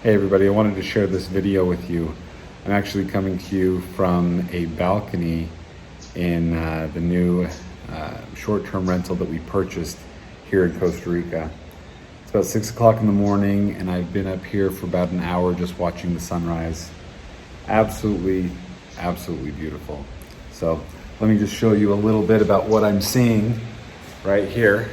Hey everybody, I wanted to share this video with you. I'm actually coming to you from a balcony in the new short-term rental that we purchased here in Costa Rica. It's about 6 o'clock in the morning and I've been up here for about an hour just watching the sunrise. Absolutely beautiful. So let me just show you a little bit about what I'm seeing right here.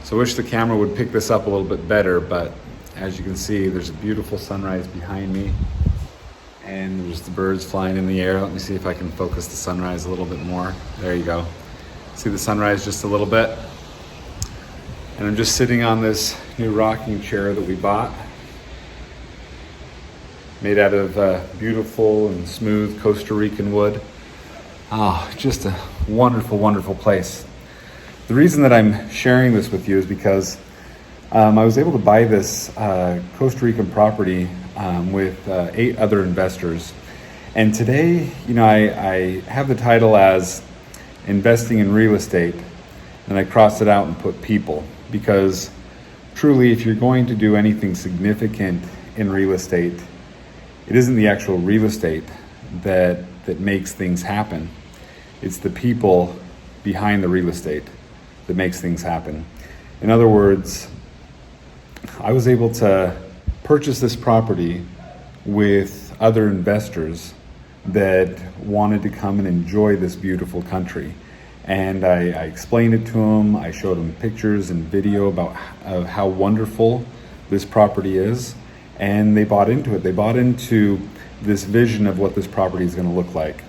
So I wish the camera would pick this up a little bit better, but as you can see, there's a beautiful sunrise behind me and there's the birds flying in the air. Let me see if I can focus the sunrise a little bit more. There you go. See the sunrise just a little bit. And I'm just sitting on this new rocking chair that we bought, made out of beautiful and smooth Costa Rican wood. Oh, just a wonderful place. The reason that I'm sharing this with you is because I was able to buy this Costa Rican property with 8 other investors. And today, I have the title as investing in real estate, and I crossed it out and put people, because truly, if you're going to do anything significant in real estate, it isn't the actual real estate that makes things happen. It's the people behind the real estate that makes things happen. In other words, I was able to purchase this property with other investors that wanted to come and enjoy this beautiful country. And I explained it to them. I showed them pictures and video of how wonderful this property is. And they bought into it. They bought into this vision of what this property is going to look like.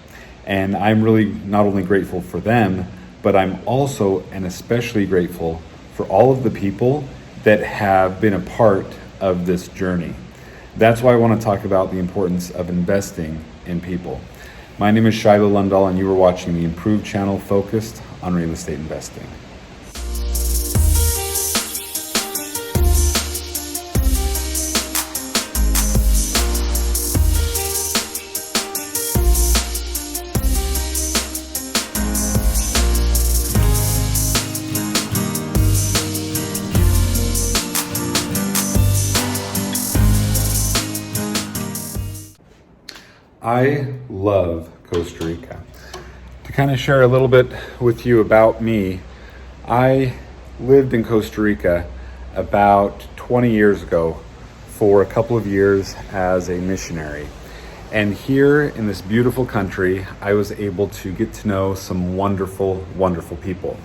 And I'm really not only grateful for them, but I'm also and especially grateful for all of the people that have been a part of this journey. That's why I want to talk about the importance of investing in people. My name is Shiloh Lundahl, and you are watching the Improved channel focused on real estate investing. I love Costa Rica. To kind of share a little bit with you about me, I lived in Costa Rica about 20 years ago for a couple of years as a missionary. And here in this beautiful country, I was able to get to know some wonderful people.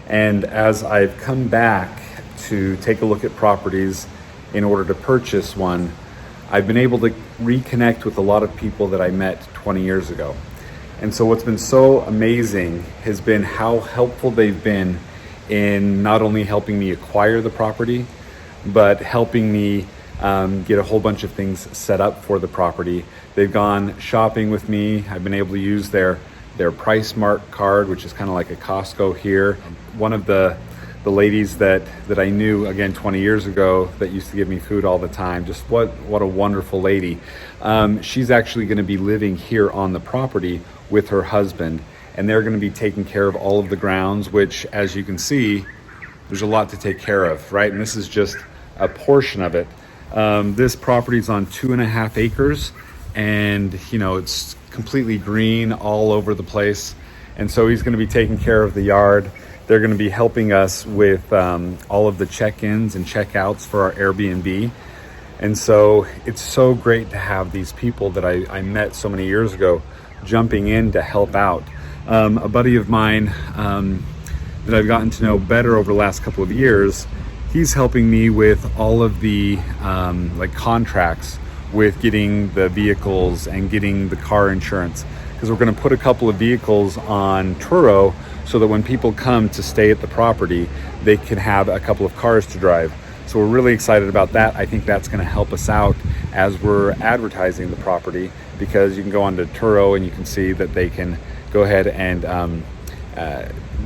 And as I've come back to take a look at properties in order to purchase one, I've been able to reconnect with a lot of people that I met 20 years ago. And so what's been so amazing has been how helpful they've been in not only helping me acquire the property, but helping me get a whole bunch of things set up for the property. They've gone shopping with me. I've been able to use their Price Mart card, which is kind of like a Costco here. One of the ladies that I knew, again, 20 years ago, that used to give me food all the time. Just what a wonderful lady. She's actually going to be living here on the property with her husband, and they're going to be taking care of all of the grounds, which, as you can see, there's a lot to take care of, right? And this is just a portion of it. This property is on 2.5 acres, and it's completely green all over the place. And so he's going to be taking care of the yard. They're going to be helping us with all of the check-ins and check-outs for our Airbnb. And so it's so great to have these people that I met so many years ago jumping in to help out. A buddy of mine that I've gotten to know better over the last couple of years, he's helping me with all of the contracts with getting the vehicles and getting the car insurance. Because we're going to put a couple of vehicles on Turo so that when people come to stay at the property, they can have a couple of cars to drive. So we're really excited about that. I think that's going to help us out as we're advertising the property, because you can go onto Turo and you can see that they can go ahead and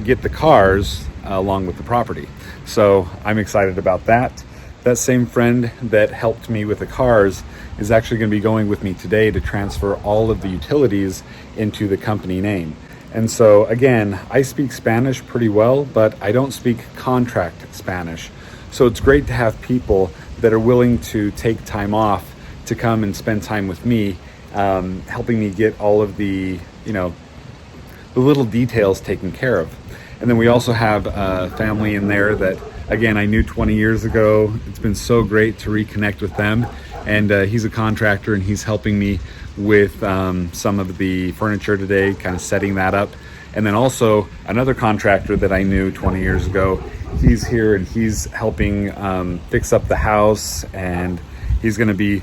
get the cars along with the property. So I'm excited about that. That same friend that helped me with the cars is actually going to be going with me today to transfer all of the utilities into the company name. And so again, I speak Spanish pretty well, but I don't speak contract Spanish. So it's great to have people that are willing to take time off to come and spend time with me, helping me get all of the little details taken care of. And then we also have a family in there that, again, I knew 20 years ago. It's been so great to reconnect with them. And he's a contractor, and he's helping me with some of the furniture today, kind of setting that up. And then also another contractor that I knew 20 years ago, he's here and he's helping fix up the house, and he's going to be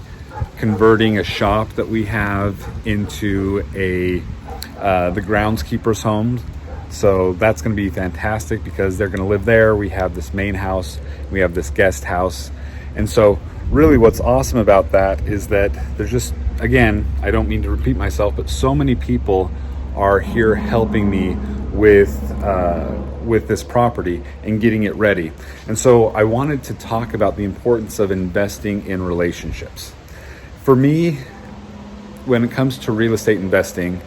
converting a shop that we have into the groundskeeper's home. So that's going to be fantastic because they're going to live there. We have this main house, we have this guest house. And so really what's awesome about that is that there's just, again, I don't mean to repeat myself, but so many people are here helping me with this property and getting it ready. And so I wanted to talk about the importance of investing in relationships. For me, when it comes to real estate investing,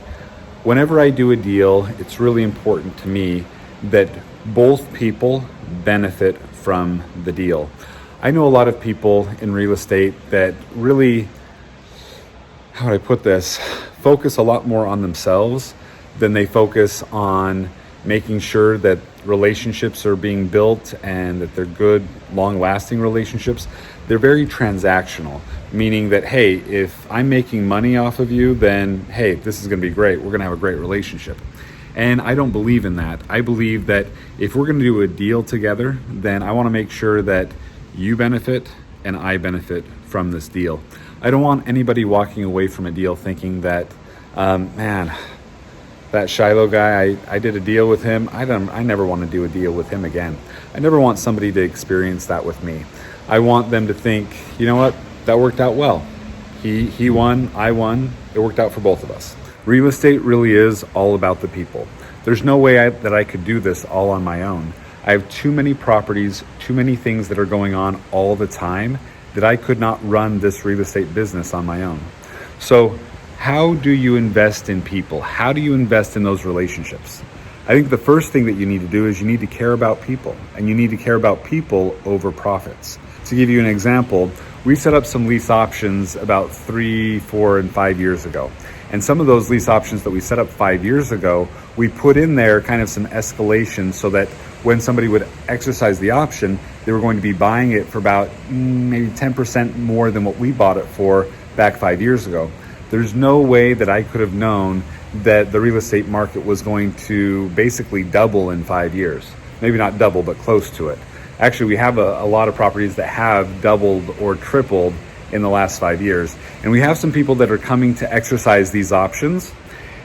whenever I do a deal, it's really important to me that both people benefit from the deal. I know a lot of people in real estate that really, how would I put this, focus a lot more on themselves than they focus on making sure that relationships are being built and that they're good, long-lasting relationships. They're very transactional, meaning that, hey, if I'm making money off of you, then, hey, this is going to be great. We're going to have a great relationship. And I don't believe in that. I believe that if we're going to do a deal together, then I want to make sure that you benefit and I benefit from this deal. I don't want anybody walking away from a deal thinking that, man, that Shiloh guy, I did a deal with him. I never want to do a deal with him again. I never want somebody to experience that with me. I want them to think, you know what, that worked out well. He won, I won. It worked out for both of us. Real estate really is all about the people. There's no way that I could do this all on my own. I have too many properties, too many things that are going on all the time that I could not run this real estate business on my own. So how do you invest in people? How do you invest in those relationships? I think the first thing that you need to do is you need to care about people, and you need to care about people over profits. To give you an example, we set up some lease options about 3, 4, and 5 years ago. And some of those lease options that we set up 5 years ago, we put in there kind of some escalation so that when somebody would exercise the option, they were going to be buying it for about maybe 10% more than what we bought it for back 5 years ago. There's no way that I could have known that the real estate market was going to basically double in 5 years. Maybe not double, but close to it. Actually, we have a lot of properties that have doubled or tripled in the last 5 years. And we have some people that are coming to exercise these options.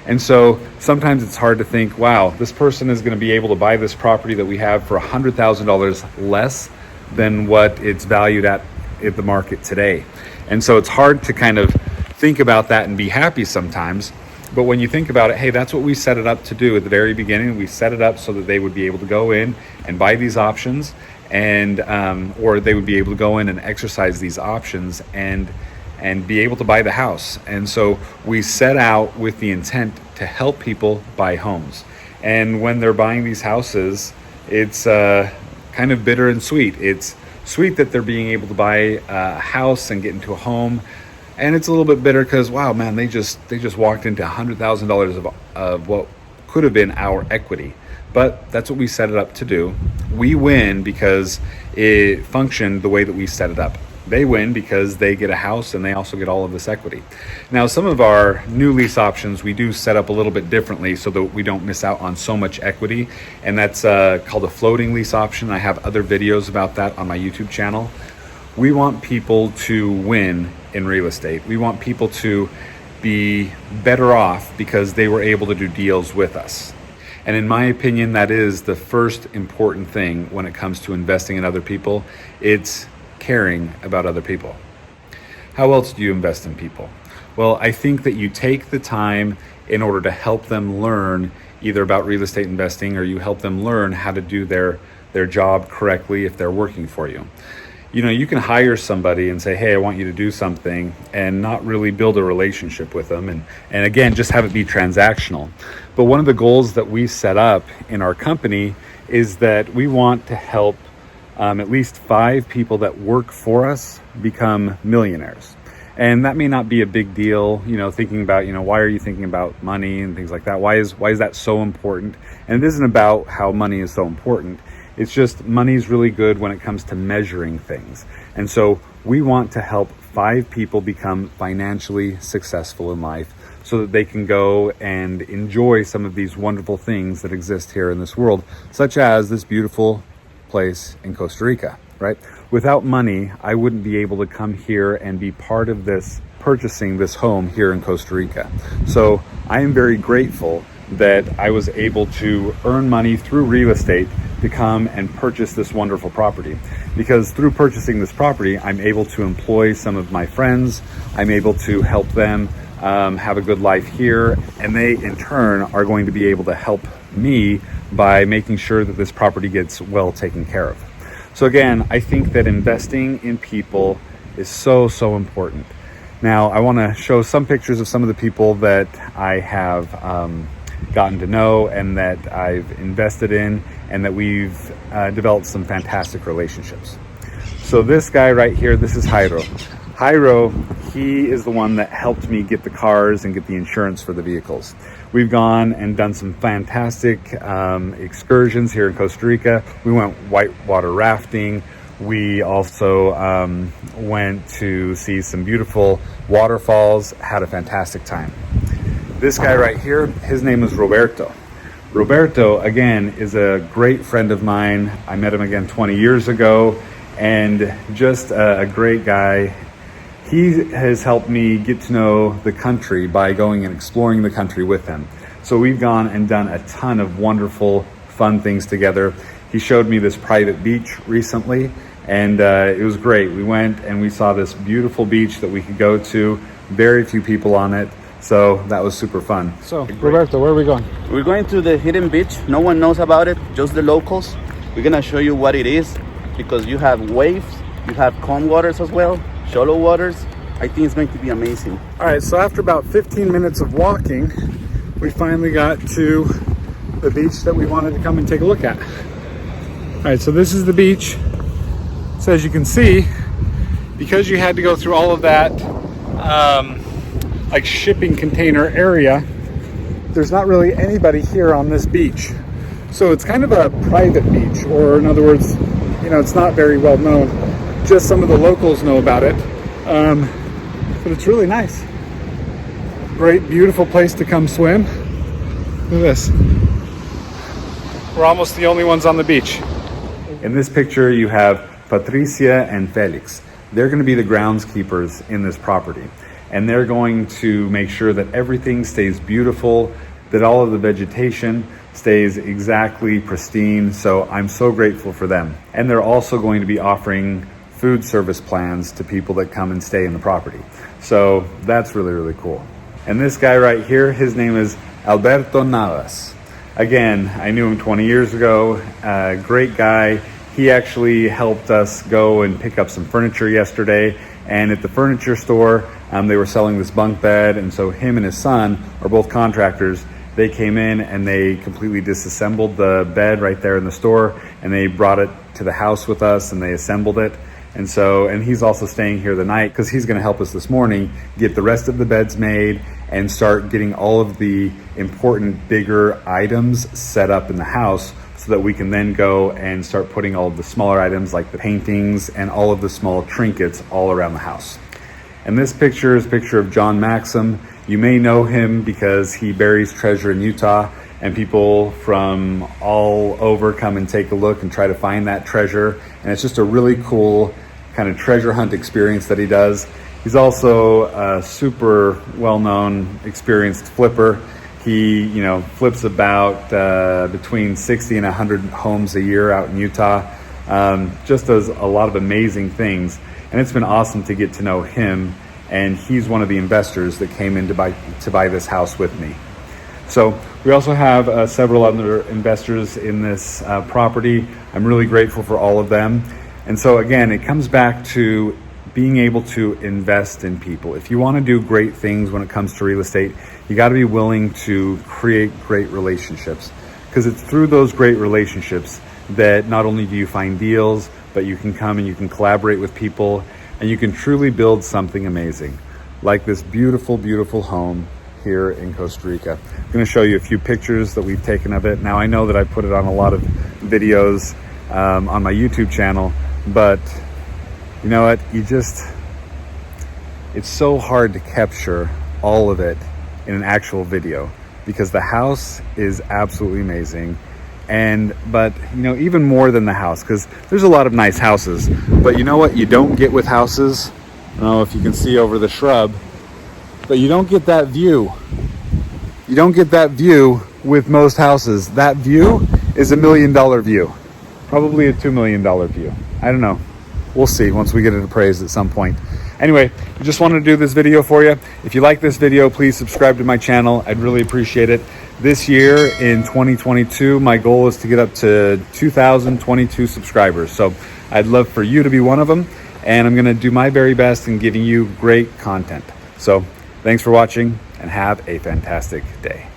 And so sometimes it's hard to think, wow, this person is going to be able to buy this property that we have for $100,000 less than what it's valued at the market today. And so it's hard to kind of think about that and be happy sometimes. But when you think about it, hey, that's what we set it up to do at the very beginning. We set it up so that they would be able to go in and buy these options, and or they would be able to go in and exercise these options and be able to buy the house. And so we set out with the intent to help people buy homes. And when they're buying these houses, it's kind of bitter and sweet. It's sweet that they're being able to buy a house and get into a home. And it's a little bit bitter because, wow, man, they just walked into $100,000 of what could have been our equity. But that's what we set it up to do. We win because it functioned the way that we set it up. They win because they get a house and they also get all of this equity. Now, some of our new lease options, we do set up a little bit differently so that we don't miss out on so much equity. And that's called a floating lease option. I have other videos about that on my YouTube channel. We want people to win in real estate. We want people to be better off because they were able to do deals with us. And in my opinion, that is the first important thing when it comes to investing in other people. It's caring about other people. How else do you invest in people? Well, I think that you take the time in order to help them learn either about real estate investing, or you help them learn how to do their job correctly if they're working for you. You know, you can hire somebody and say, hey, I want you to do something, and not really build a relationship with them. And again, just have it be transactional. But one of the goals that we set up in our company is that we want to help at least 5 people that work for us become millionaires. And that may not be a big deal, thinking about, why are you thinking about money and things like that? Why is that so important? And it isn't about how money is so important. It's just money is really good when it comes to measuring things. And so we want to help 5 people become financially successful in life so that they can go and enjoy some of these wonderful things that exist here in this world, such as this beautiful place in Costa Rica, right? Without money, I wouldn't be able to come here and be part of this, purchasing this home here in Costa Rica. So I am very grateful that I was able to earn money through real estate to come and purchase this wonderful property. Because through purchasing this property, I'm able to employ some of my friends. I'm able to help them have a good life here. And they, in turn, are going to be able to help me by making sure that this property gets well taken care of. So again, I think that investing in people is so, so important. Now, I want to show some pictures of some of the people that I have gotten to know and that I've invested in, and that we've developed some fantastic relationships. So this guy right here, this is Jairo. Jairo, he is the one that helped me get the cars and get the insurance for the vehicles. We've gone and done some fantastic excursions here in Costa Rica. We went whitewater rafting. We also went to see some beautiful waterfalls, had a fantastic time. This guy right here, his name is Roberto. Roberto, again, is a great friend of mine. I met him again 20 years ago, and just a great guy. He has helped me get to know the country by going and exploring the country with him. So we've gone and done a ton of wonderful, fun things together. He showed me this private beach recently, and it was great. We went and we saw this beautiful beach that we could go to, very few people on it. So that was super fun. So Roberto, where are we going? We're going to the hidden beach. No one knows about it, just the locals. We're gonna show you what it is, because you have waves, you have calm waters as well, shallow waters. I think it's going to be amazing. All right, so after about 15 minutes of walking, we finally got to the beach that we wanted to come and take a look at. All right, so this is the beach. So as you can see, because you had to go through all of that like shipping container area, there's not really anybody here on this beach. So it's kind of a private beach, or in other words, it's not very well known. Just some of the locals know about it. But it's really nice. Great, beautiful place to come swim. Look at this. We're almost the only ones on the beach. In this picture, you have Patricia and Felix. They're going to be the groundskeepers in this property. And they're going to make sure that everything stays beautiful, that all of the vegetation stays exactly pristine. So I'm so grateful for them. And they're also going to be offering food service plans to people that come and stay in the property. So that's really, really cool. And this guy right here, his name is Alberto Navas. Again, I knew him 20 years ago, great guy. He actually helped us go and pick up some furniture yesterday. And at the furniture store, they were selling this bunk bed. And so him and his son are both contractors. They came in and they completely disassembled the bed right there in the store, and they brought it to the house with us and they assembled it. And he's also staying here the night because he's going to help us this morning get the rest of the beds made and start getting all of the important bigger items set up in the house, so that we can then go and start putting all of the smaller items like the paintings and all of the small trinkets all around the house. And this picture is a picture of John Maxim. You may know him because he buries treasure in Utah, and people from all over come and take a look and try to find that treasure. And it's just a really cool kind of treasure hunt experience that he does. He's also a super well-known, experienced flipper. He, flips about between 60 and 100 homes a year out in Utah. Just does a lot of amazing things. And it's been awesome to get to know him. And he's one of the investors that came in to buy this house with me. So we also have several other investors in this property. I'm really grateful for all of them. And so again, it comes back to being able to invest in people. If you want to do great things when it comes to real estate, you got to be willing to create great relationships, because it's through those great relationships that not only do you find deals, but you can come and you can collaborate with people and you can truly build something amazing, like this beautiful, beautiful home here in Costa Rica. I'm going to show you a few pictures that we've taken of it. Now, I know that I put it on a lot of videos on my YouTube channel, but you know what? It's so hard to capture all of it in an actual video because the house is absolutely amazing. But you know, even more than the house, because there's a lot of nice houses, but you know what you don't get with houses? I don't know if you can see over the shrub, but you don't get that view. You don't get that view with most houses. That view is $1 million view, probably a $2 million view. I don't know. We'll see once we get it appraised at some point. Anyway, I just wanted to do this video for you. If you like this video, please subscribe to my channel. I'd really appreciate it. This year in 2022, my goal is to get up to 2,022 subscribers. So I'd love for you to be one of them. And I'm gonna do my very best in giving you great content. So thanks for watching and have a fantastic day.